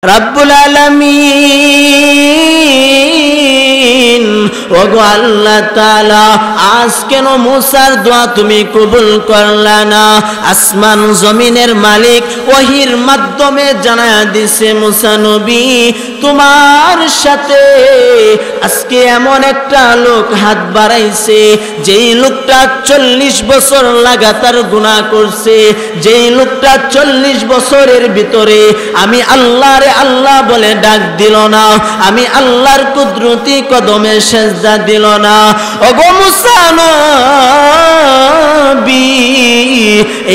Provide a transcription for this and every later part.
রব্বুল আলামিন ওগো আল্লাহ তাআলা আজ কেন মুসার দোয়া তুমি কবুল করলা না? আসমান জমিনের মালিক ওহীর মাধ্যমে জানায়া দিছে মুসা নবী তোমার সাথে আজকে এমন একটা লোক হাত বাড়াইছে যেই লোকটা 40 বছর লাগাতার গুনাহ করছে, যেই লোকটা 40 বছরের ভিতরে আমি আল্লাহর আল্লাহ বলে ডাক দিল না, আমি আল্লাহর কুদরতি কদমে সেজদা দিল না। ওগো মুসা নবী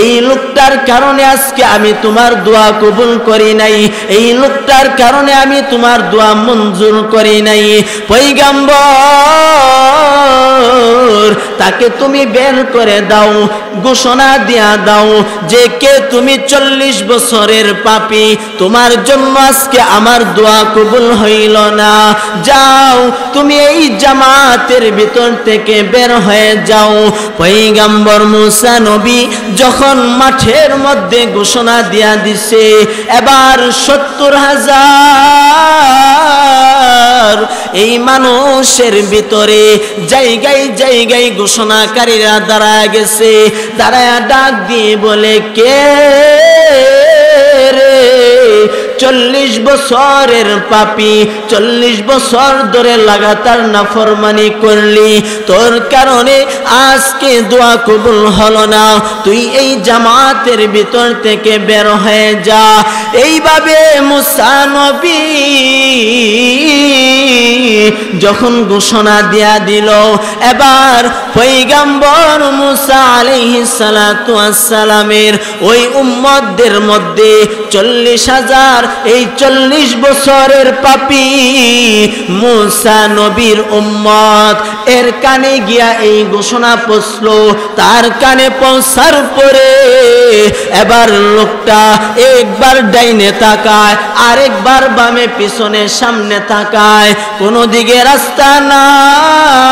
এই লোকটার কারণে আজকে আমি তোমার দোয়া কবুল করি নাই, এই লোকটার কারণে আমি তোমার দোয়া মঞ্জুর করি নাই। পয়গম্বর তাকে তুমি বের করে দাও, ঘোষণা দিয়া দাও যে কে তুমি 40 বছরের পাপী, তোমার জন্য আজকে আমার দোয়া কবুল হইল না, যাও তুমি এই জামাতের ভিতর থেকে বের হয়ে যাও। পয়গম্বর মুসা নবী যখন মাঠের মধ্যে ঘোষণা দিয়া দিছে এবার 70,000 এই মানুষের ভিতরে জায়গায় জায়গায় ঘোষণাকারীরা দাঁড়ায় গেছে, দাঁড়ায় ডাক দিয়ে বলে কে রে 40 বছরের পাপী, 40 বছর ধরে লাগাতার নাফরমানি করলি, তোর কারণে আজকে দোয়া কবুল হলো না, তুই এই জামাতের ভিতর থেকে বের হয়ে যা। এইভাবে মুসা নবী যখন ঘোষণা দিয়া দিল এবার পয়গম্বর মুসা আলাইহিস সালাতু ওয়াস সালামের ওই উম্মতদের মধ্যে 40,000 এই 40 বছরের পাপী মুসা নবীর উম্মত এর কানে গিয়া এই ঘোষণা পৌঁছল, তার কানে পৌঁছার পরে এবার লোকটা একবার ডাইনে তাকায়, আরেকবার বামে পিছনে সামনে তাকায়, কোনো দিকে রাস্তা নাই,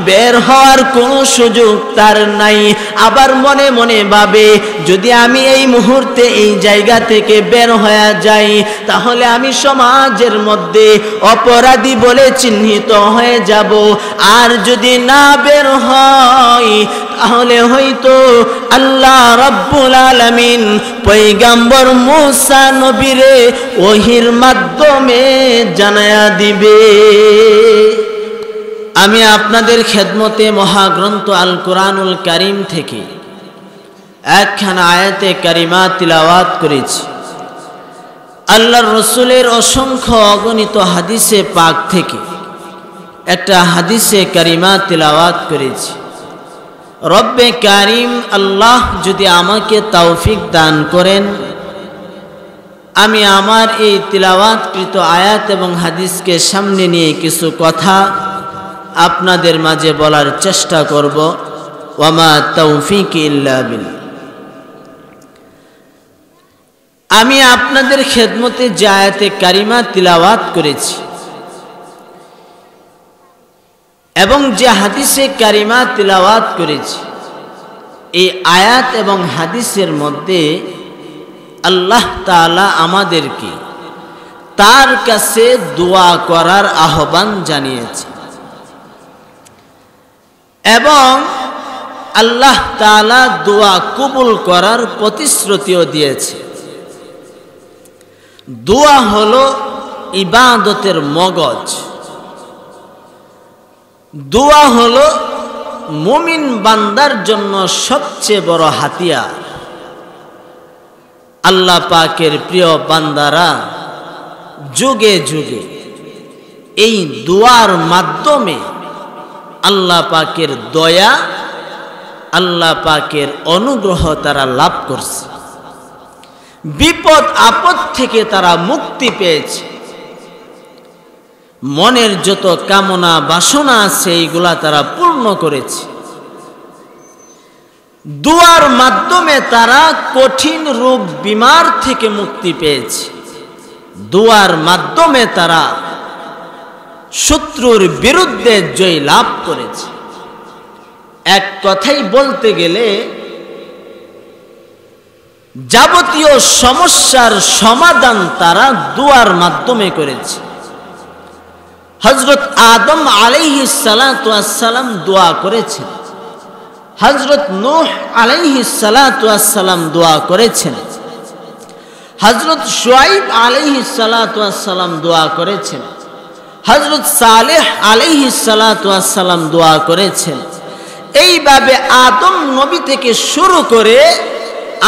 বের হওয়ার কোনো সুযোগ তার নাই। আবার মনে মনে ভাবে যদি আমি এই মুহূর্তে এই জায়গা থেকে বের হয়ে যাই তাহলে আমি সমাজের মধ্যে অপরাধী বলে চিহ্নিত হয়ে যাব, আর যদি না বের হয় তাহলে হয়তো আল্লাহ রাব্বুল আলামিন পয়গম্বর মুসা নবীরে ওহীর মাধ্যমে জানায়া দিবে। আমি আপনাদের খেদমতে মহাগ্রন্থ আল কোরআনুল কারীম থেকে একখানা আয়াতে কারিমা তিলাওয়াত করেছি। আল্লাহর রাসূলের অসংখ্য অগণিত হাদিসে পাক থেকে একটা হাদিসে কারিমা তিলাওয়াত করেছি। রব্বে কারীম আল্লাহ যদি আমাকে তৌফিক দান করেন আমি আমার এই তিলাওয়াতকৃত আয়াত এবং হাদিসকে সামনে নিয়ে কিছু কথা আপনাদের মাঝে বলার চেষ্টা করব। ওয়ামা তৌফিক ইল্লা বিল্লাহ। আমি আপনাদের খেদমতে যে আয়াতে কারিমা তিলাওয়াত করেছি এবং যে হাদিসে কারিমা তিলাওয়াত করেছি এই আয়াত এবং হাদিসের মধ্যে আল্লাহ তাআলা আমাদেরকে তার কাছে দোয়া করার আহ্বান জানিয়েছে এবং আল্লাহ তাআলা দোয়া কবুল করার প্রতিশ্রুতিও দিয়েছে। দোয়া হলো ইবাদতের মগজ, দোয়া হলো মুমিন বান্দার জন্য সবচেয়ে বড় হাতিয়ার। আল্লাহ পাকের প্রিয় বান্দারা যুগে যুগে এই দোয়ার মাধ্যমে আল্লাহ পাকের দয়া, আল্লাহ পাকের অনুগ্রহ তারা লাভ করছে, বিপদ আপদ থেকে তারা মুক্তি পেয়েছে, মনের যত কামনা বাসনা আছে এইগুলা তারা পূর্ণ করেছে। দোয়ার মাধ্যমে তারা কঠিন রোগ বিমার থেকে মুক্তি পেয়েছে, দোয়ার মাধ্যমে তারা শত্রুর বিরুদ্ধে জয় লাভ করেছে। এক কথাই বলতে গেলে যাবতীয় সমস্যার সমাধান তারা দুয়ার মাধ্যমে করেছে। হযরত আদম আলাইহিস সালাতু ওয়াস সালাম দোয়া করেছেন, হযরত নূহ আলাইহিস সালাতু ওয়াস সালাম দোয়া করেছেন, হযরত শুআইব আলাইহিস সালাতু ওয়াস সালাম দোয়া করেছেন, হযরত সালেহ আলাইহিস সালাতু ওয়াস সালাম দোয়া করেছেন। এইভাবে আদম নবী থেকে শুরু করে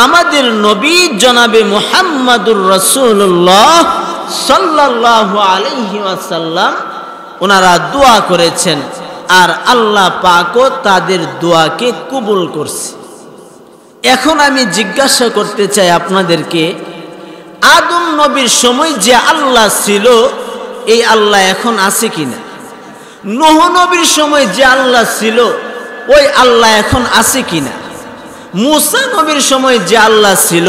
আমাদের নবী জনাবে মুহাম্মাদুর রাসূলুল্লাহ সাল্লাল্লাহু আলাইহি ওয়াসাল্লাম ওনারা দোয়া করেছেন, আর আল্লাহ পাকও তাদের দোয়াকে কবুল করছে। এখন আমি জিজ্ঞাসা করতে চাই আপনাদেরকে, আদম নবীর সময় যে আল্লাহ ছিল এই আল্লাহ এখন আছে কিনা? নূহ নবীর সময় যে আল্লাহ ছিল ওই আল্লাহ এখন আছে কিনা? মূসা নবীর সময় যে আল্লাহ ছিল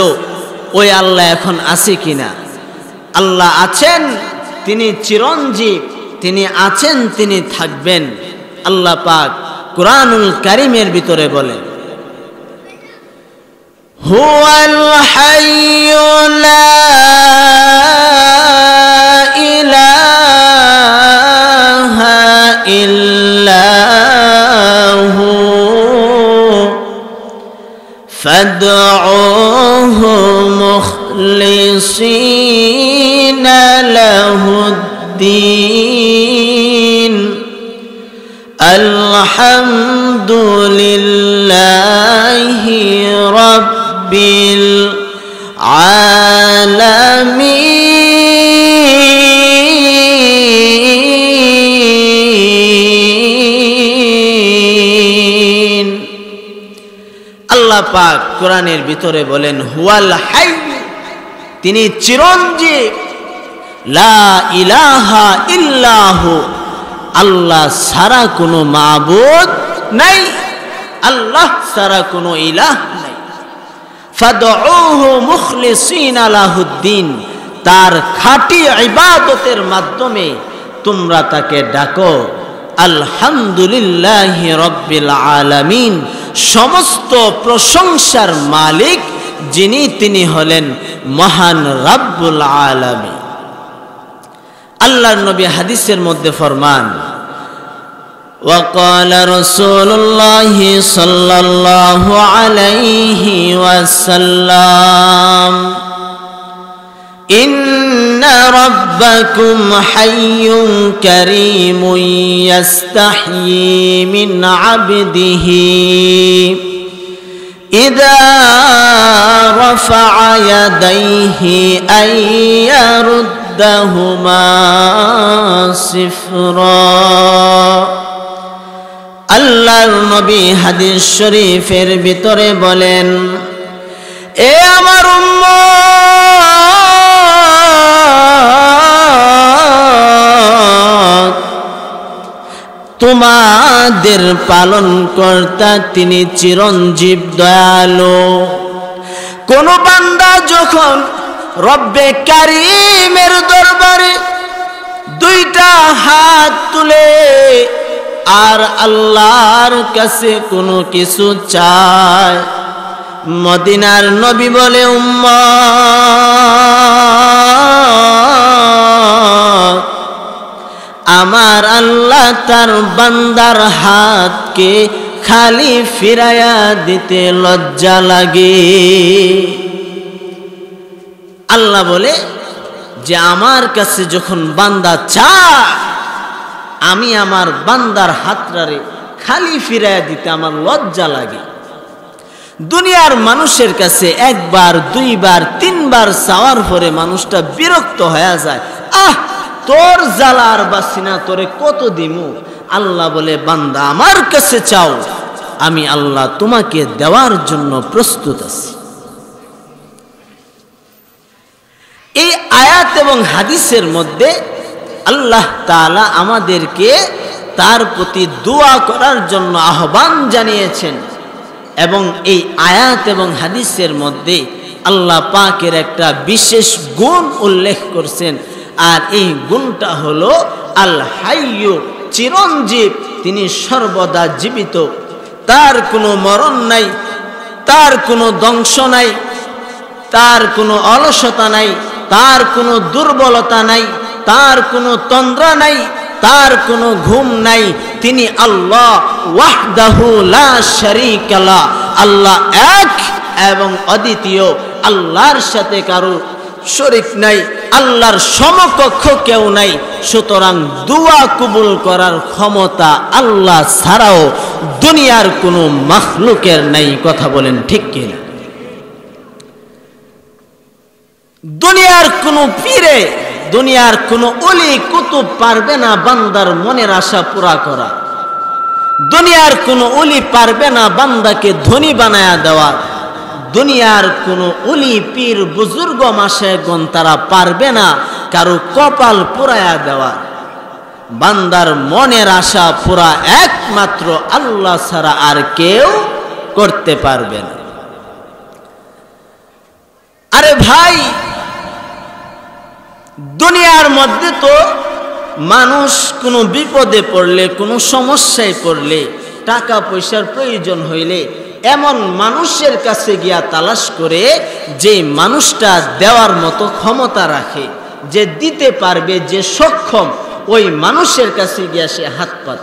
ওই আল্লাহ এখন আছে কিনা? আল্লাহ আছেন, তিনি চিরঞ্জীব, তিনি আছেন, তিনি থাকবেন। আল্লাহ পাক কুরআনুল কারীমের ভিতরে বলেন, হুয়াল হাইয়্যু লা ইলাহা ইল্লা হু ফাদউহু মুখলিসিনা লাহুদ্দীন আলহামদুলিল্লাহি রাব্বিল আলামিন। আল্লাহ পাক কোরআনের ভিতরে বলেন, হুয়াল হাই, তিনি চিরঞ্জীব, লা ইলাহা ইল্লাহু, আল্লাহ ছাড়া কোনো মাবুদ নাই, আল্লাহ ছাড়া কোনো ইলাহ নাই। ফাদউহু মুখলিসিনা লাহুদ্দিন, তার খাঁটি ইবাদতের মাধ্যমে তোমরা তাকে ডাকো। আলহামদুলিল্লাহি রাব্বিল আলামিন, সমস্ত প্রশংসার মালিক যিনি, তিনি হলেন মহান রাব্বুল আলামিন। আল্লাহর নবী হাদিসের মধ্যে ফরমান, وقال رسول الله صلى الله عليه وسلم إن ربكم حي كريم يستحيي من عبده إذا رفع يديه أن يردهما صفرا। আল্লাহর নবী হাদিস শরীফের ভিতরে বলেন, এ আমার উম্মত, তোমাদের পালনকর্তা তিনি চিরঞ্জীব দয়ালু। কোন বান্দা যখন রব্বে কারীমের দরবারে দুইটা হাত তুলে আর আল্লাহর কাছে কোনো কিছু চায়, মদিনার নবী বলে, উম্মত, আমার আল্লাহ তার বান্দার হাতকে খালি ফিরাইয়া দিতে লজ্জা লাগে। আল্লাহ বলে যে আমার কাছে যখন বান্দা চায়, আমি আমার বান্দার হাতটারে খালি ফিরাইয়া দিতে আমার লজ্জা লাগে। দুনিয়ার মানুষের কাছে একবার, দুইবার, তিনবার চাওয়ার পরে মানুষটা বিরক্ত হয়ে যায়, আহ তোর জ্বালার বাসিনা তোরে কত দিমু। আল্লাহ বলে, বান্দা আমার কাছে চাও, আমি আল্লাহ তোমাকে দেওয়ার জন্য প্রস্তুত আছি। এই আয়াত এবং হাদিসের মধ্যে আল্লাহ তাআলা আমাদেরকে তার প্রতি দোয়া করার জন্য আহ্বান জানিয়েছেন, এবং এই আয়াত এবং হাদিসের মধ্যে আল্লাহ পাকের একটা বিশেষ গুণ উল্লেখ করছেন, আর এই গুণটা হলো আল হাইয়্যু, চিরঞ্জীব, তিনি সর্বদা জীবিত, তার কোনো মরণ নাই, তার কোনো ধ্বংস নাই, তার কোনো অলসতা নাই, তার কোনো দুর্বলতা নাই, তার কোনো তন্দ্রা নাই, তার কোনো ঘুম নাই। তিনি আল্লাহ ওয়াহদাহু লা শারীকা লা, আল্লাহ এক এবং অদ্বিতীয়, আল্লাহর সাথে কারো শরীক নাই, আল্লাহর সমকক্ষ কেউ নাই। সুতরাং দোয়া কবুল করার ক্ষমতা আল্লাহ ছাড়াও দুনিয়ার কোনো মাখলুকের নাই। কথা বলেন ঠিক কিনা? দুনিয়ার কোনো পীরে, দুনিয়ার কোনো ওলি কুতুব পারবে না বান্দার মনের আশা পুরা করা। দুনিয়ার কোনো ওলি পারবে না বান্দাকে ধনী বানায়া দেওয়া। দুনিয়ার কোনো ওলি পীর বুজুর্গ মাশায়েখগণ তারা পারবে না কারো কপাল পুরায়া দেওয়া। বান্দার মনের আশা পুরা একমাত্র আল্লাহ ছাড়া আর কেউ করতে পারবে না। আরে ভাই, দুনিয়ার মধ্যে তো মানুষ কোনো বিপদে পড়লে, কোনো সমস্যায় পড়লে, টাকা পয়সার প্রয়োজন হইলে এমন মানুষের কাছে গিয়া তালাশ করে যে মানুষটা দেওয়ার মতো ক্ষমতা রাখে, যে দিতে পারবে, যে সক্ষম, ওই মানুষের কাছে গিয়া সে হাত পাত।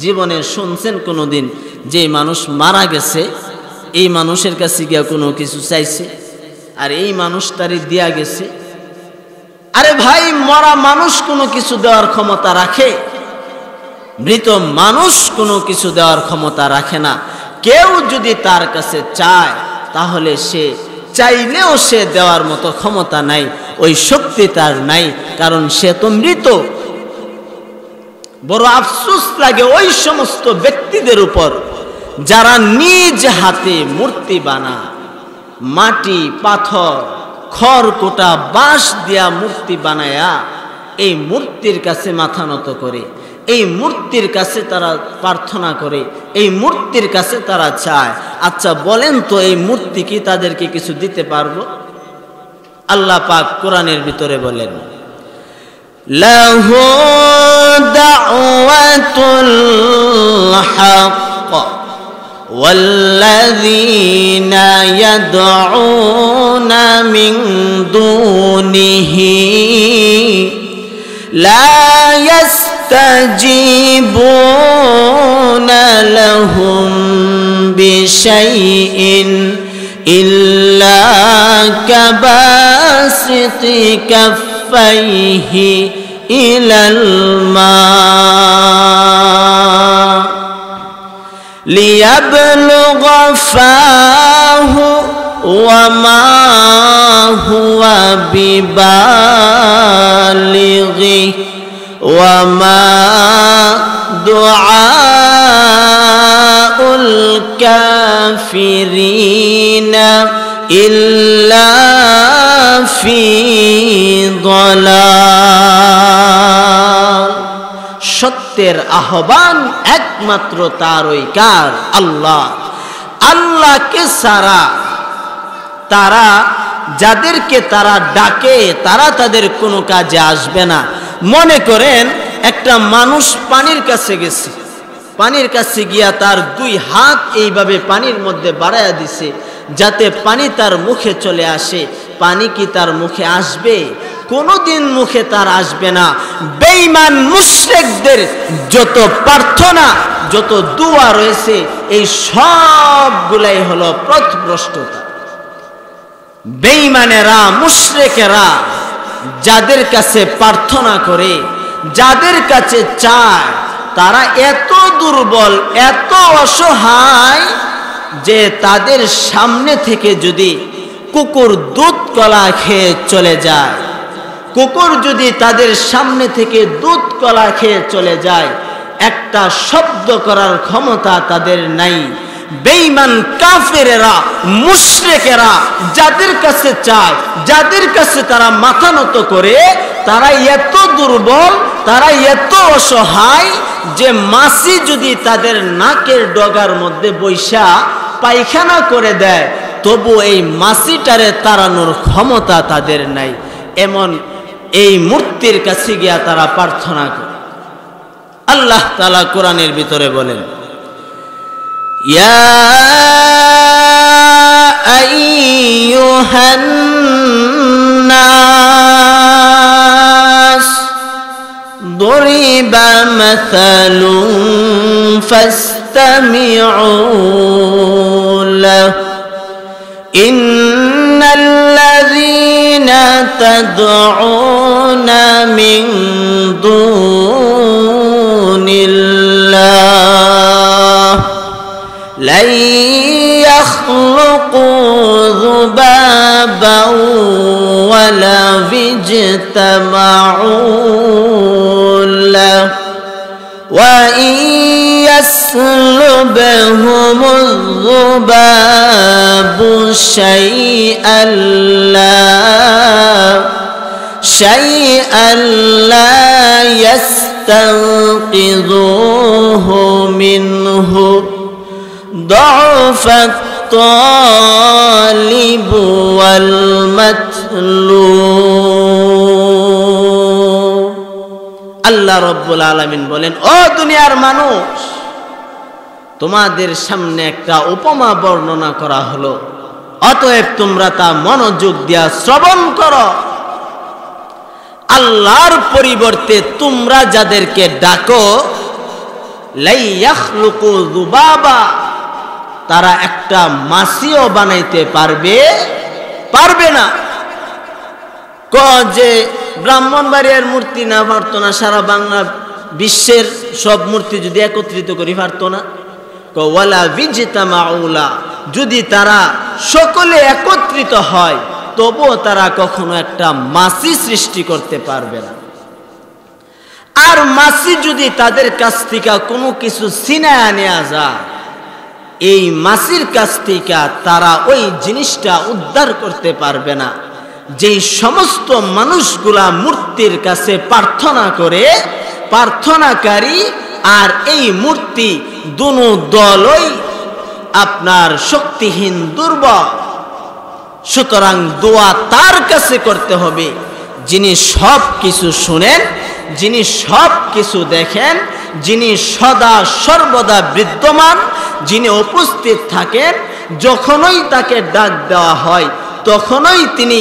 জীবনে শুনছেন কোনোদিন যে মানুষ মারা গেছে, এই মানুষের কাছে গিয়া কোনো কিছু চাইছে আর এই মানুষটারই দিয়া গেছে? আরে ভাই, মরা মানুষ কোনো কিছু দেওয়ার ক্ষমতা রাখে? মৃত মানুষ কোনো কিছু দেওয়ার ক্ষমতা রাখে না। কেউ যদি তার কাছে চায় তাহলে সে চাইলেও সে দেওয়ার মতো ক্ষমতা নাই, ওই শক্তি তার নাই, কারণ সে তো মৃত। বড় আফসোস লাগে ওই সমস্ত ব্যক্তিদের উপর যারা নিজ হাতে মূর্তি বানায়, মাটি, পাথর, খড়কুটা, বাঁশ দিয়া মূর্তি বানায়া এই মূর্তির কাছে মাথা নত করে, এই মূর্তির কাছে তারা প্রার্থনা করে, এই মূর্তির কাছে তারা চায়। আচ্ছা বলেন তো, এই মূর্তি কি তাদেরকে কিছু দিতে পারবো? আল্লাহ পাক কোরআনের ভিতরে বলেন, লাহু দাওয়াতুল হক والذين يدعون من دونه لا يستجيبون لهم بشيء إلا كباسط كفيه إلى الماء ليبلغ فاه وما هو ببالغه وما دعاء الكافرين إلا في ضلال। সত্যের আহ্বান একমাত্র তারই, কার? আল্লাহ। আল্লাহকে ছাড়া তারা, যাদেরকে তারা ডাকে, তারা তাদের কোনো কাজে আসবে না। মনে করেন একটা মানুষ পানির কাছে গেছে, পানির কাছে গিয়া তার দুই হাত এইভাবে পানির মধ্যে বাড়াইয়া দিছে যাতে পানি তার মুখে চলে আসে। পানি কি তার মুখে আসবে? কোনোদিন মুখে তার আসবে না। বেঈমান মুশরিকদের যত প্রার্থনা, যত দোয়া রয়েছে, এই সবগুলাই হলো পথভ্রষ্টতা। বেঈমানেরা, মুশরিকেরা যাদের কাছে প্রার্থনা করে, যাদের কাছে চায়, তারা এত দুর্বল, এত অসহায় যে তাদের সামনে থেকে যদি কুকুর দুধ কলা খেয়ে চলে যায়, কুকুর যদি তাদের সামনে থেকে দুধ কলা খেয়ে চলে যায়, একটা শব্দ করার ক্ষমতা তাদের নাই। বেঈমান কাফেরেরা, মুশরিকেরা যাদের কাছে চায়, যাদের কাছে তারা মাথা নত করে, তারা এত দুর্বল, তারা এত অসহায় যে মাছি যদি তাদের নাকের ডগার মধ্যে বৈশা পায়খানা করে দেয়, তবু এই মাছিটারে তাড়ানোর ক্ষমতা তাদের নাই। এমন এই মূর্তির কাছে গিয়া তারা প্রার্থনা করে। আল্লাহ তাআলা কোরআনের ভিতরে বলেন, ইয়া আইয়ুহান নাস দুরিবা মাসালুন ফাসতামিউ লাহু ইন্নাল্লাযীনা তাদউনা মিন দুনিল্লাহ লা ইয়াখলুকু যুবাবান ওয়ালা ইজতামাউ লাহু ওয়া ইয়াসলুবহুমুয যুবাবু শাইআন লা ইয়াস্তানকিযুহু মিনহু দু'ফাত তালিব ওয়াল মাতলুব। আল্লাহ রাব্বুল আলামিন বলেন, ও দুনিয়ার মানুষ, তোমাদের সামনে একটা উপমা বর্ণনা করা হলো, অতএব তোমরা তা মনোযোগ দিয়া শ্রবণ করো। আল্লাহর পরিবর্তে তোমরা যাদেরকে ডাকো, লা ইয়াখলুকু যুবাবা, তারা একটা মাছিও বানাইতে পারবে না। যে ব্রাহ্মণবাড়িয়ার মূর্তি না পারতো না, সারা বাংলা বিশ্বের সব মূর্তি যদি একত্রিত করি পারতো না? ওয়ালা বিজতামাউলা, যদি তারা সকলে একত্রিত হয় তবুও তারা কখনো একটা মাছি সৃষ্টি করতে পারবে না। আর মাছি যদি তাদের কাছ থেকে কোনো কিছু ছিনায়া নেওয়া যায়, এই মাছির কাছ থেকে তারা ওই জিনিসটা উদ্ধার করতে পারবে না। যেই সমস্ত মানুষগুলা মূর্তির কাছে প্রার্থনা করে, প্রার্থনাকারী আর এই মূর্তি দুনো দলই আপনার শক্তিহীন, দুর্বল। সুতরাং দোয়া তার কাছে করতে হবে যিনি সব কিছু শুনেন, যিনি সব কিছু দেখেন, যিনি সদা সর্বদা বিদ্যমান, যিনি উপস্থিত থাকেন। যখনই তাকে ডাক দেওয়া হয় তখনই তিনি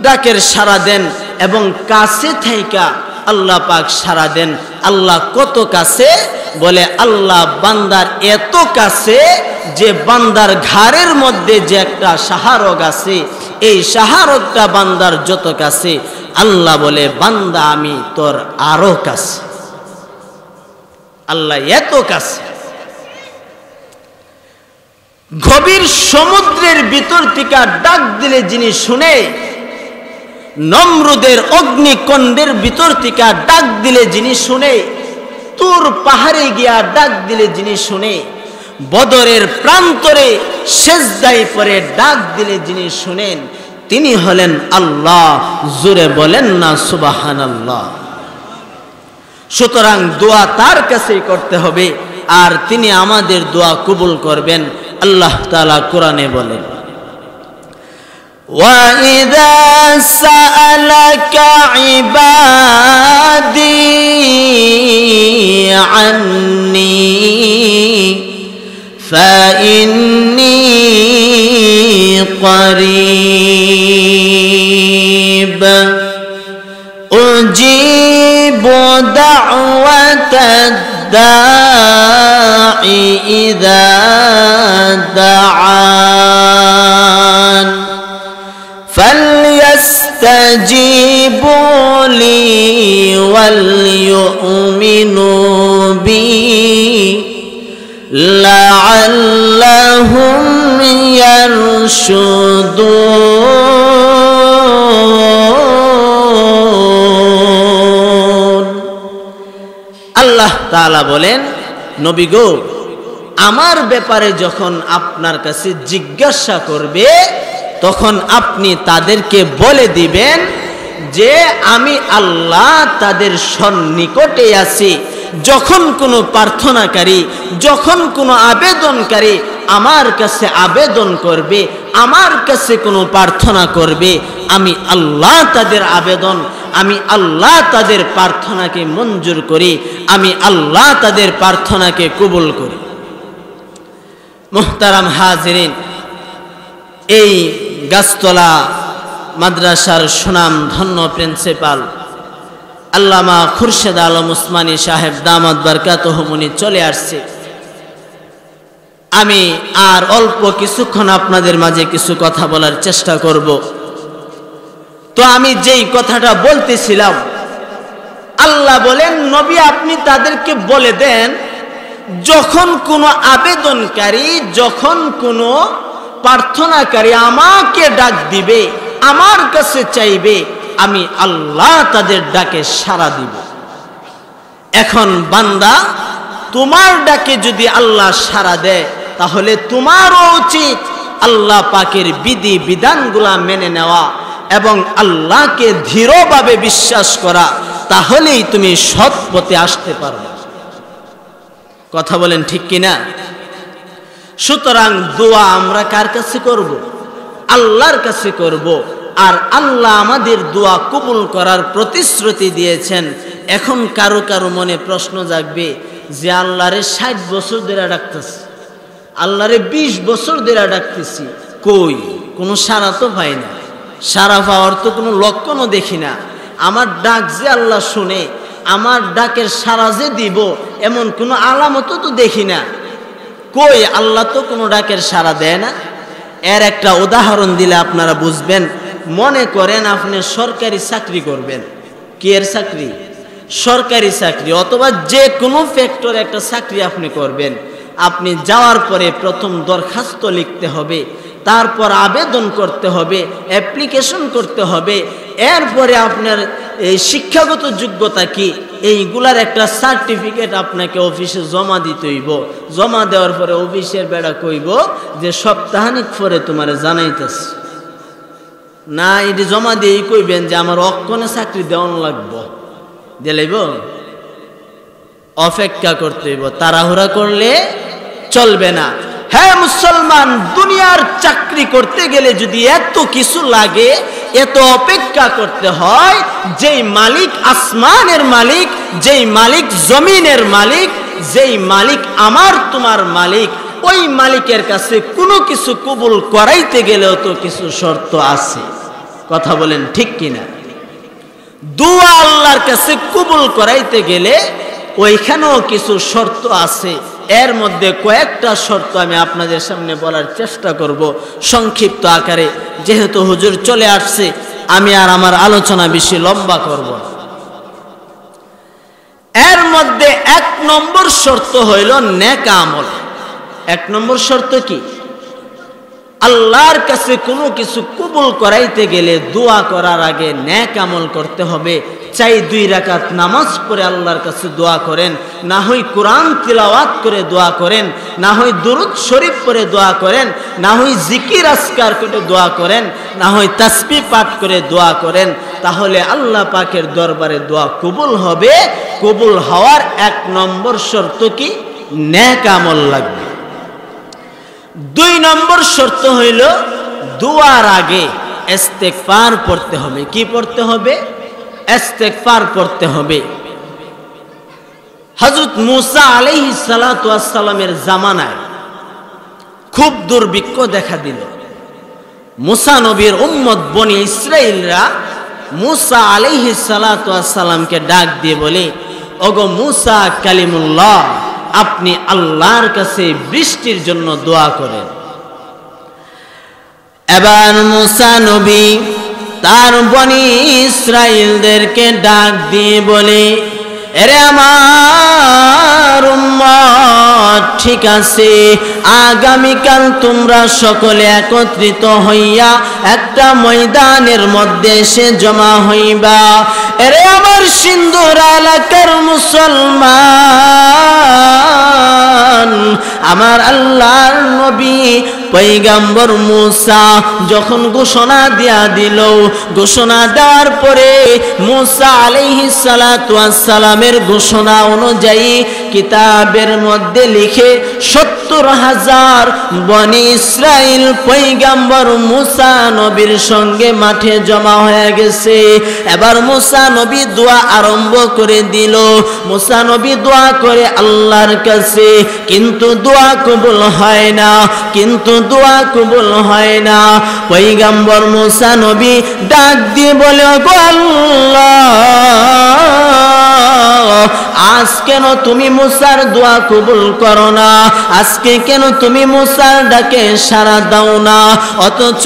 ডাকের সাড়া দেন এবং কাছে থাইকা আল্লাহ পাক সাড়া দেন। আল্লাহ কত কাছে? বলে আল্লাহ বান্দার এত কাছে যে বান্দার ঘাড়ের মধ্যে যে একটা শাহরগ আছে, এই শাহরগটা বান্দার যত কাছে, আল্লাহ বলে বান্দা আমি তোর আরো কাছে। আল্লাহ এত কাছে। গভীর সমুদ্রের ভিতর থেকে ডাক দিলে যিনি শুনে, নমরুদের অগ্নিকুণ্ডের ভিতর থেকে ডাক দিলে যিনি শুনে, তুর পাহাড়ে গিয়া ডাক দিলে যিনি শুনে, বদরের প্রান্তরে সেজদায় পরে ডাক দিলে যিনি শুনেন, তিনি হলেন আল্লাহ। জোরে বলেন না সুবহানাল্লাহ। সুতরাং দোয়া তার কাছেই করতে হবে, আর তিনি আমাদের দোয়া কবুল করবেন। আল্লাহ তাআলা কোরআনে বলেন, وَإِذَا سَأَلَكَ عِبَادِي عَنِّي فَإِنِّي قَرِيبٌ أُجِيبُ دَعْوَةَ الدَّاعِ إِذَا دَعَانِ فَلْيَسْتَجِيبُوا لِي وَلْيُؤْمِنُوا بِي لَعَلَّهُمْ يَرْشُدُونَ। আল্লাহ তাআলা বলেন, নবী গো, আমার ব্যাপারে যখন আপনার কাছে জিজ্ঞাসা করবে তখন আপনি তাদেরকে বলে দিবেন যে আমি আল্লাহ তাদের সন্নিকটে আছি। যখন কোনো প্রার্থনাকারী, যখন কোনো আবেদনকারী আমার কাছে আবেদন করবে, আমার কাছে কোনো প্রার্থনা করবে, আমি আল্লাহ তাদের আবেদন, আমি আল্লাহ তাদের প্রার্থনাকে মঞ্জুর করি, আমি আল্লাহ তাদের প্রার্থনাকে কবুল করি। মুহতারাম হাজিরিন, এই গাছতলা মাদ্রাসার সুনাম ধন্য প্রিন্সিপাল আল্লামা খুরশেদ আলম উসমানী সাহেব দামাত বারকাতুহুমুনি চলে আসছে। আমি আর অল্প কিছুক্ষণ আপনাদের মাঝে কিছু কথা বলার চেষ্টা করব। তো আমি যেই কথাটা বলতেছিলাম, আল্লাহ বলেন, নবী আপনি তাদেরকে বলে দেন, যখন কোনো আবেদনকারী, যখন কোনো প্রার্থনাকারী আমাকে ডাক দিবে, আমার কাছে চাইবে, আমি আল্লাহ তাদের ডাকে সাড়া দিব। এখন বান্দা, তোমার ডাকে যদি আল্লাহ সাড়া দেয়, তাহলে তোমারও উচিত আল্লাহ পাকের বিধি বিধানগুলা মেনে নেওয়া এবং আল্লাহকে দৃঢ়ভাবে বিশ্বাস করা, তাহলেই তুমি সৎ পথে আসতে পারবে। কথা বলেন ঠিক কিনা? সুতরাং দোয়া আমরা কার কাছে করব? আল্লাহর কাছে করব। আর আল্লাহ আমাদের দোয়া কবুল করার প্রতিশ্রুতি দিয়েছেন। এখন কারো কারো মনে প্রশ্ন জাগবে যে আল্লাহরে 60 বছর ধরে ডাকতেছি, আল্লাহরে 20 বছর ধরে ডাকতেছি, কই কোনো সাড়া তো পাই না, সাড়া পাওয়ার তো কোনো লক্ষণও দেখি না। আমার ডাক যে আল্লাহ শুনে, আমার ডাকের সাড়া যে দিব, এমন কোনো আলামতও তো দেখি না। কই আল্লাহ তো কোনো ডাকের সাড়া দেয় না। এর একটা উদাহরণ দিলে আপনারা বুঝবেন। মনে করেন আপনি সরকারি চাকরি করবেন। কি এর চাকরি? সরকারি চাকরি, অথবা যে কোনো ফ্যাক্টরে একটা চাকরি আপনি করবেন। আপনি যাওয়ার পরে প্রথম দরখাস্ত লিখতে হবে, তারপর আবেদন করতে হবে, অ্যাপ্লিকেশন করতে হবে। এরপরে আপনার এই শিক্ষাগত যোগ্যতা কি, এইগুলার একটা সার্টিফিকেট আপনাকে অফিসে জমা দিতে হইব। জমা দেওয়ার পরে অফিসের বেড়া কইব যে সপ্তাহানিক পরে তোমার জানাইতেছে না, এটি জমা দিয়েই কইবেন যে আমার অক্ষণে চাকরি দেওয়ান লাগবো, দিলেইব। অপেক্ষা করতে হইব, তাড়াহুড়া করলে চলবে না। হ্যাঁ মুসলমান, দুনিয়ার চাকরি করতে গেলে যদি এত কিছু লাগে, এত অপেক্ষা করতে হয়, যেই মালিক আসমানের মালিক, যেই মালিক জমিনের মালিক, যেই মালিক আমার তোমার মালিক, ওই মালিকের কাছে কোনো কিছু কবুল করাইতে গেলেও তো কিছু শর্ত আছে। কথা বলেন ঠিক কিনা? দোয়া আল্লাহর কাছে কবুল করাইতে গেলে ওইখানেও কিছু শর্ত আছে। এর মধ্যে কয়েকটা শর্ত আমি আপনাদের সামনে বলার চেষ্টা করব সংক্ষিপ্ত আকারে। যেহেতু হুজুর চলে আসছে, আমি আর আমার আলোচনা বেশি লম্বা করব না। এর মধ্যে 1 নম্বর শর্ত হইল নেক আমল। 1 নম্বর শর্ত কি? আল্লাহর কাছে কোনো কিছু কবুল করাইতে গেলে দোয়া করার আগে নেক আমল করতে হবে। চাই 2 রাকাত নামাজ পড়ে আল্লাহর কাছে দোয়া করেন, না হয় কোরআন তিলাওয়াত করে দোয়া করেন, না হয় দুরূদ শরীফ পড়ে দোয়া করেন, না হয় জিকির আজকার করে দোয়া করেন, না হয় তাসবিহ পাঠ করে দোয়া করেন। তাহলে আল্লাহ পাকের দরবারে দোয়া কবুল হবে। কবুল হওয়ার 1 নম্বর শর্ত কি? নেক আমল লাগবে। 2 নম্বর শর্ত হইল দোয়ার আগে ইস্তেগফার পড়তে হবে। কি পড়তে হবে? ইস্তেগফার পড়তে হবে। হযরত মূসা আলাইহিস সালাতু ওয়াস সালামের জামানায় খুব দুর্ভিক্ষ দেখা দিল। মূসা নবীর উম্মত বনি ইসরাইলরা মূসা আলাইহিস সালাতু ওয়াস সালামকে ডাক দিয়ে বলে, ওগো মূসা কালিমুল্লাহ, আপনি আল্লাহর কাছে বৃষ্টির জন্য দোয়া করেন। এবার মূসা নবী তার বনি ইসরাইলদেরকে ডাক দিয়ে বলে, এরে আমার উম্মত, ঠিক আছে, আগামীকাল তোমরা সকলে একত্রিত হইয়া একটা ময়দানের মধ্যে এসে জমা হইবা। এরে আমার সিন্ধুর এলাকার মুসলমান, আমার আল্লাহর নবী পয়গম্বর মূসা যখন ঘোষণা দিয়া দিল, ঘোষণা দেওয়ার পরে মূসা আলাইহিস সালাতু ওয়াস সালামের ঘোষণা অনুযায়ী কিতাবের মধ্যে লিখে 70 70,000 বনি ইসরাইল পয়গম্বর মুসা নবীর সঙ্গে মাঠে জমা হয়ে গেছে। এবার মুসা নবী দোয়া আরম্ভ করে দিল। মুসা নবী দোয়া করে আল্লাহর কাছে, কিন্তু দোয়া কবুল হয় না, কিন্তু দোয়া কবুল হয় না। পয়গম্বর মুসা নবী ডাক দিয়ে বলে, গো আল্লাহ, আজ কেন তুমি মুসার দোয়া কবুল করো না? আজকে কেন তুমি মুসার ডাকে সাড়া দাও না? অথচ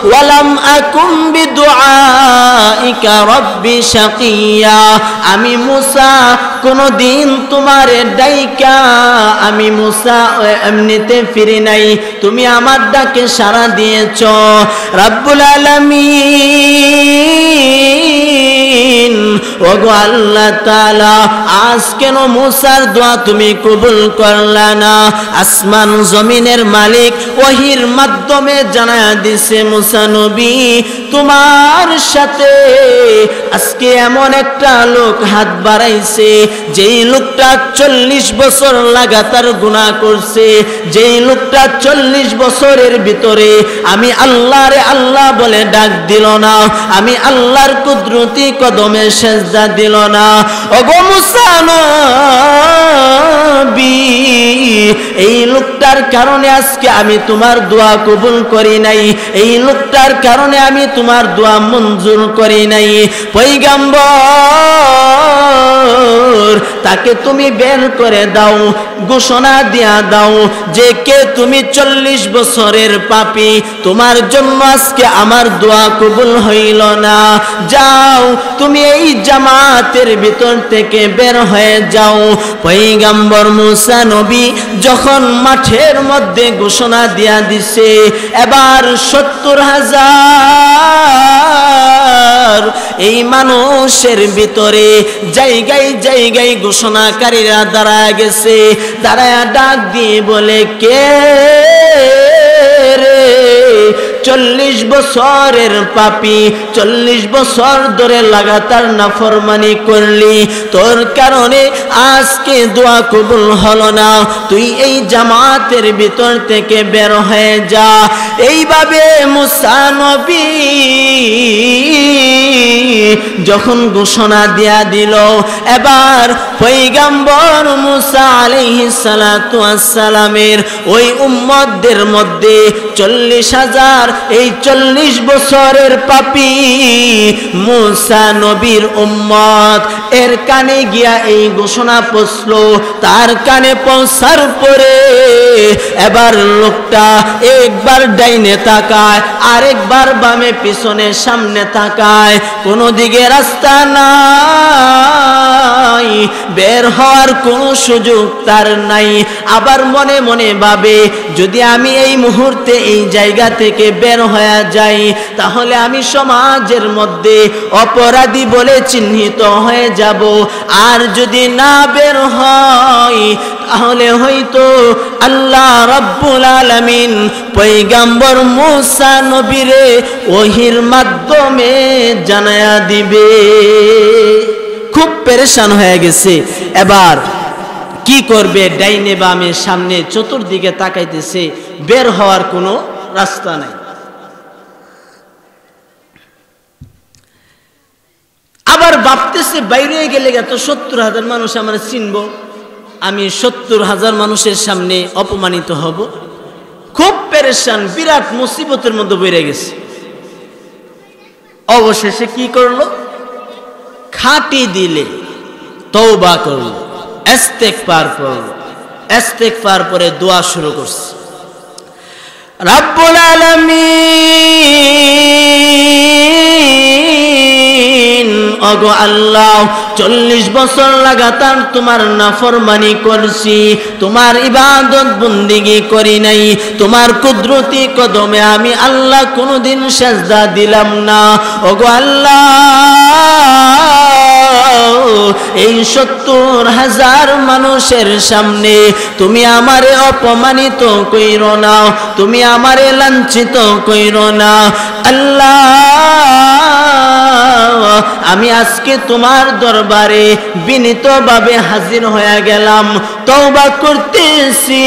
ওয়ালাম আকুম বিদুআইকা রব্বি শাকিয়া, আমি মুসা কোনদিন তোমার ডাইকা আমি মুসা এমনিতে ফিরি নাই, তুমি আমার ডাকে সাড়া দিয়েছ। রব্বুল আলামিন, ওগো আল্লাহ তাআলা, আজ কেন মুসার দোয়া তুমি কবুল করলা না? আসমান জমিনের মালিক ওহির মাধ্যমে জানায়া দিছে, মুসা নবী, তোমার সাথে আজকে এমন একটা লোক হাত বাড়াইছে, যেই লোকটা 40 বছর লাগাতার গুনাহ করছে, যেই লোকটা 40 বছরের ভিতরে আমি আল্লাহরে আল্লাহ বলে ডাক দিল না, আমি আল্লাহর কুদরতি কদমে সেজদা দিল না। ওগো মুসা নবী, এই লোকটার কারণে আজকে আমি তোমার দোয়া কবুল করি নাই, এই লোকটার কারণে আমি তোমার দোয়া মঞ্জুর করি নাই। পয়গম্বর, তাকে তুমি বের করে দাও, ঘোষণা দিয়া দাও যে কে তুমি 40 বছরের পাপী, তোমার জন্য আজকে আমার দোয়া কবুল হইল না। যাও, তুমি এই জামাতের ভিতর থেকে বের হয়ে যাও। পয়গম্বর মুসা নবী যখন মাঠের মধ্যে ঘোষণা দিয়া দিছে, এবার 70,000 এই মানুষের ভিতরে জায়গায় জায়গায় ঘোষণাকারীরা দাঁড়ায় গেছে। দাঁড়ায় ডাক দিয়ে বলে, কে রে 40 বছরের পাপী, 40 বছর ধরে লাগাতার নাফরমানি করলি, তোর কারণে আজকে দোয়া কবুল হলো না, তুই এই জামাতের ভিতর থেকে বের হয়ে যা। এইভাবে মুসা নবী যখন ঘোষণা দিয়া দিল, এবার পয়গম্বর মুসা আলাইহিস সালাতু ওয়াস সালামের ওই উম্মতদের মধ্যে 40,000 এই 40 বছরের পাপী মুসা নবীর উম্মত এর কানে গিয়া এই ঘোষণা পৌঁছল। তার কানে পৌঁছার পরে এবার লোকটা একবার ডাইনে তাকায়, আরেকবার বামে, পিছনে, সামনে তাকায়, কোনো দিকে রাস্তা নাই, বের হওয়ার কোনো সুযোগ তার নাই। আবার মনে মনে ভাবে, যদি আমি এই মুহূর্তে এই জায়গা থেকে বের হয়ে যাই, তাহলে আমি সমাজের মধ্যে অপরাধী বলে চিহ্নিত হয়ে যাব, আর যদি না বের হয় তাহলে হয়তো আল্লাহ রাব্বুল আলামিন পয়গম্বর মুসা নবীরে ওহির মাধ্যমে জানায়া দিবে। খুব পেরেশান হয়ে গেছে। এবার কি করবে? ডাইনে বামে সামনে চতুর্দিকে তাকাইতেছে, বের হওয়ার কোনো রাস্তা নাই। আবার ভাবতেছে, বাইরে গেলে তো 70,000 মানুষ আমার চিনব, আমি 70,000 মানুষের সামনে অপমানিত হব। খুব পেরেশান, বিরাট মুসিবতের মধ্যে বেড়ে গেছে। অবশেষে কি করলো? খাটি দিলে তওবা করলো, ইস্তেগফার করলো। ইস্তেগফার পরে দোয়া শুরু করছে, রব্বুল আলামিন, ওগো আল্লাহ, 40 বছর লাগাতার তোমার নাফরমানি করছি, তোমার ইবাদত বন্দেগী করি নাই, তোমার কুদরতি কদমে আমি আল্লাহ কোনোদিন সেজদা দিলাম না। ওগো আল্লাহ, এই 70,000 মানুষের সামনে তুমি আমারে অপমানিত কইরো না, তুমি আমারে লাঞ্ছিত কইরো না। আল্লাহ, আমি আজকে তোমার দরবারে বিনীতভাবে হাজির হয়ে গেলাম, তওবা করতেছি।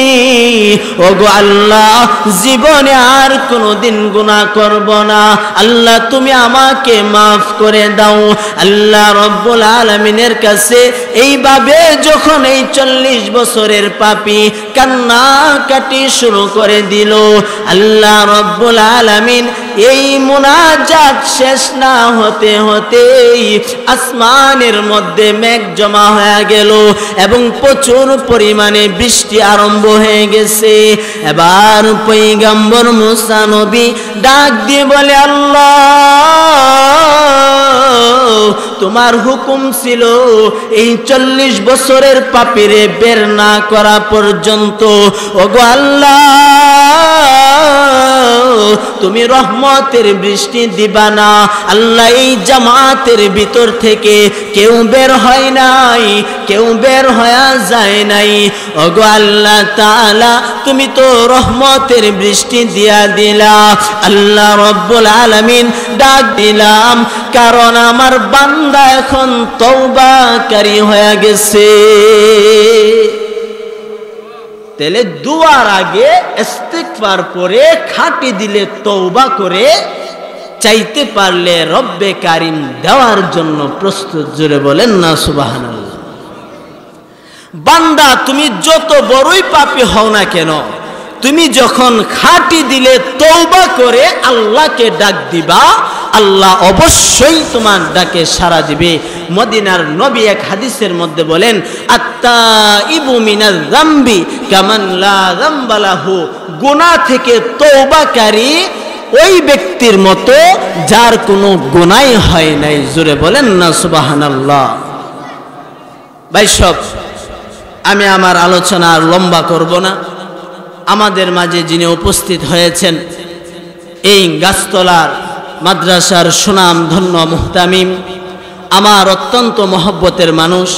ওগো আল্লাহ, জীবনে আর কোনোদিন গুনাহ করব না। আল্লাহ তুমি আমাকে মাফ করে দাও। আল্লাহ রব্বুল আলামিনের কাছে এইভাবে যখন এই 40 বছরের পাপী কান্নাকাটি শুরু করে দিল, আল্লাহ রব্বুল আলামিন এই মুনাজাত শেষ না হতে হতেই আসমানের মধ্যে মেঘ জমা হয়ে গেল এবং প্রচুর পরিমাণে বৃষ্টি আরম্ভ হয়ে গেছে। এবার পয়গম্বর মুসা নবী ডাক দিয়ে বলে, আল্লাহ তোমার হুকুম ছিল এই 40 বছরের পাপীরে বের না করা পর্যন্ত ওগো আল্লাহ তুমি রহমতের বৃষ্টি দিবা না। আল্লাহ এই জামাতের ভিতর থেকে কেউ বের হয় নাই, কেউ বের হয়ে যায় নাই। ওগো আল্লাহ তাআলা তুমি তো রহমতের বৃষ্টি দিয়া দিলা। আল্লাহ রব্বুল আলামিন ডাক দিলাম, কারণ আমার বান্দা এখন তওবাকারী হয়ে গেছে। তাহলে দুয়ার আগে ইস্তিগফার পরে খাটি দিলে তওবা করে চাইতে পারলে রব্বে কারিম দেওয়ার জন্য প্রস্তুত। জোরে বলেন না সুবহানাল্লাহ। বান্দা তুমি যত বড়ই পাপী হও না কেন, তুমি যখন খাটি দিলে তওবা করে আল্লাহকে ডাক দিবা, আল্লাহ অবশ্যই তোমার ডাকে সাড়া দিবে। মদিনার নবী এক হাদিসের মধ্যে বলেন, আত্তাইবু মিনাজ যামবি কামান লা যামবা লাহু, গুনাহ থেকে তওবাকারী ওই ব্যক্তির মতো যার কোনো গুনাহ হয় নাই। জোরে বলেন না সুবহানাল্লাহ। ভাই সব, আমি আমার আলোচনা আর লম্বা করব না। আমাদের মাঝে যিনি উপস্থিত হয়েছেন এই গাছতলার মাদ্রাসার সুনাম ধন্য মুহতামিম, আমার অত্যন্ত মহব্বতের মানুষ,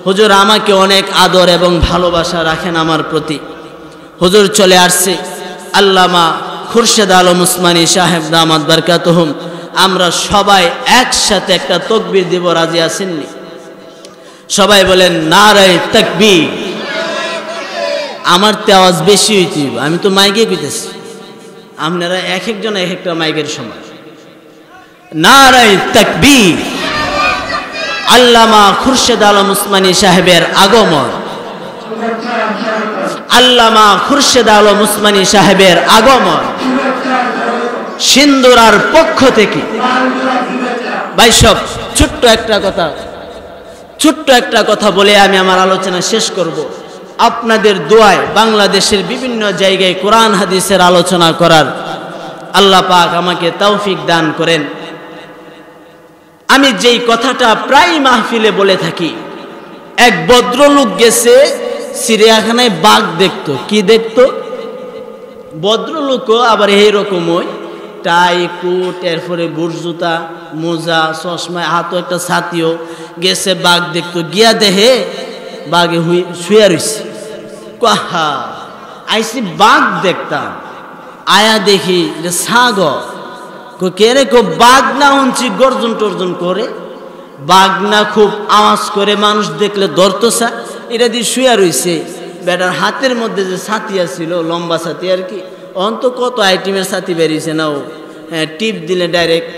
হুজুর আমাকে অনেক আদর এবং ভালোবাসা রাখেন আমার প্রতি। হুজুর চলে আসছে আল্লামা খুরশেদ আলম উসমানী সাহেব দামাত বারকাতুহুম। আমরা সবাই একসাথে একটা তাকবীর দিব, রাজি আছেননি? সবাই বলেন নারায়ে তাকবীর। আমার তে আওয়াজ বেশি হইতে, আমি তো মাইকে কইতেছি, আপনারা এক একজন এক একটা মাইকের সমান। নারায়ে তাকবীর। আল্লামা খুরশেদ আলম উসমানী সাহেবের আগমন, আল্লামা খুরশেদ আলম উসমানী সাহেবের আগমন সিন্দুরার পক্ষ থেকে। ভাই সব, ছোট্ট একটা কথা বলে আমি আমার আলোচনা শেষ করব। আপনাদের দোয়ায় বাংলাদেশের বিভিন্ন জায়গায় কোরআন হাদিসের আলোচনা করার আল্লাহ পাক আমাকে তৌফিক দান করেন। আমি যেই কথাটা প্রায় মাহফিলে বলে থাকি, এক ভদ্রলোক গেছে চিড়িয়াখানায় বাঘ দেখতো। কি দেখতো? ভদ্রলোকও আবার এইরকমই টাই কোট, এরপরে বুট জুতা, মোজা, চশমা, হাতও একটা ছাতিও, গেছে বাঘ দেখতো। গিয়া দেহে বাঘে শুয়ে রইছে। কাহা আইসি বাঘ দেখতাম, আয়া দেখি যে ছাগল। কে রে, বাঘ না শুনছি গর্জন টর্জন করে, বাঘ না খুব আওয়াজ করে, মানুষ দেখলে ধরতসা, এটা দিয়ে শুয়ে রইছে। বেটার হাতের মধ্যে যে ছাতি আছিল, লম্বা ছাতি আর কি, অন্ত কত আইটেমের ছাতি বেরিয়েছে না, ও টিপ দিলে ডাইরেক্ট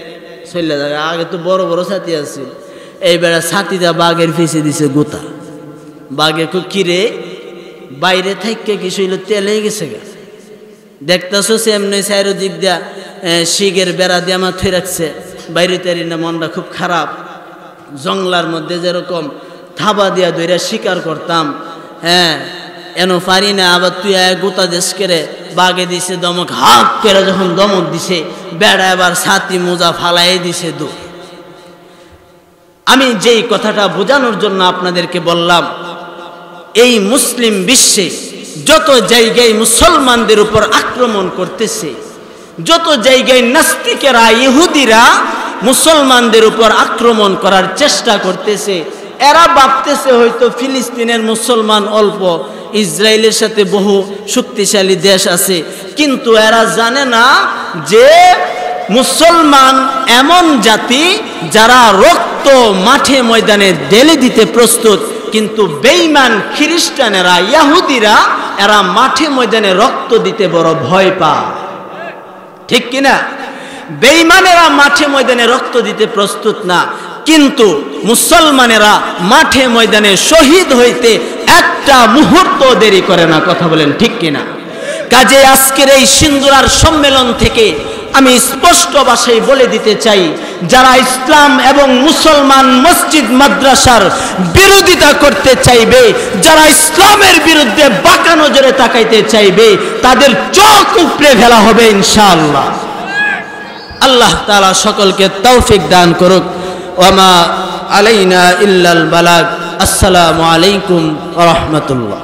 চলে যাবে। আগে তো বড় বড় ছাতি আছে। এই বেড়া ছাতিটা বাঘের ফেসে দিছে গোতা। বাঘে কিরে বাইরে থাইকে কিছু হইলো তেলে গেছে গা, দেখতেছো এমনি চারিদিক দিয়া শিগের বেড়া দিয়ে আমার থই রাখছে। বাইরে তারি না, মনটা খুব খারাপ। জঙ্গলার মধ্যে যেরকম থাবা দিয়া ধইরা শিকার করতাম, এনো পারি না, আবার তুই গোতা দেশ করে বাঘে দিছে দমক, হাক করে যখন দমক দিছে, বেড়া এবার ছাতি মোজা ফালাই দিছে দূর। আমি যেই কথাটা বোঝানোর জন্য আপনাদেরকে বললাম, এই মুসলিম বিশ্বে যত জায়গায় মুসলমানদের উপর আক্রমণ করতেছে, যত জায়গায় নাস্তিকেরা, ইহুদিরা মুসলমানদের উপর আক্রমণ করার চেষ্টা করতেছে, এরা ভাবতেছে হয়তো ফিলিস্তিনের মুসলমান অল্প, ইসরায়েলের সাথে বহু শক্তিশালী দেশ আছে, কিন্তু এরা জানে না যে মুসলমান এমন জাতি যারা রক্ত মাঠে ময়দানে ঢেলে দিতে প্রস্তুত, কিন্তু বেঈমান খ্রিস্টানেরা, ইহুদিরা এরা মাঠে ময়দানে রক্ত দিতে বড় ভয় পায়। ঠিক কিনা? বেঈমানেরা মাঠে ময়দানে রক্ত দিতে প্রস্তুত না, কিন্তু মুসলমানেরা মাঠে ময়দানে শহীদ হইতে একটা মুহূর্ত দেরি করে না। কথা বলেন ঠিক কিনা? কাজে আজকের এই সিন্দুরার সম্মেলন থেকে আমি স্পষ্ট ভাষায় বলে দিতে চাই, যারা ইসলাম এবং মুসলমান মসজিদ মাদ্রাসার বিরোধিতা করতে চাইবে, যারা ইসলামের বিরুদ্ধে বাঁকা নজরে তাকাইতে চাইবে, তাদের চোখ উপড়ে ফেলা হবে ইনশাআল্লাহ। আল্লাহ তাআলা সকলকে তৌফিক দান করুক। ওয়ামা আলাইনা ইল্লাল বালাগ। আসসালামু আলাইকুম ওয়া রাহমাতুল্লাহ।